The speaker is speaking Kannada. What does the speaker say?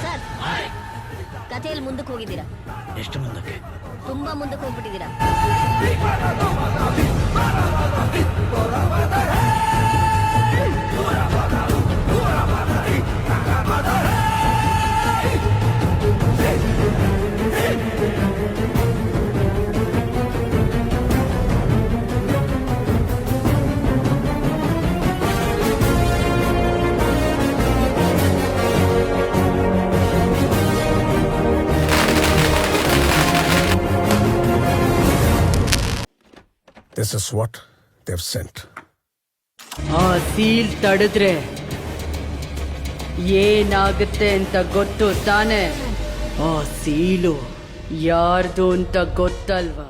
ಸರ್, ಕಥೆಯಲ್ಲಿ ಮುಂದಕ್ಕೆ ಹೋಗಿದ್ದೀರಾ. ಎಷ್ಟು ಮುಂದಕ್ಕೆ? ತುಂಬಾ ಮುಂದಕ್ಕೆ ಹೋಗ್ಬಿಟ್ಟಿದ್ದೀರಾ. This is what they've sent. ಆ ಸೀಲ್ ತಡೆದ್ರೆ ಏನಾಗುತ್ತೆ ಅಂತ ಗೊತ್ತು ತಾನೆ? ಆ ಸೀಲು ಯಾರ್ದು ಅಂತ ಗೊತ್ತಲ್ವಾ?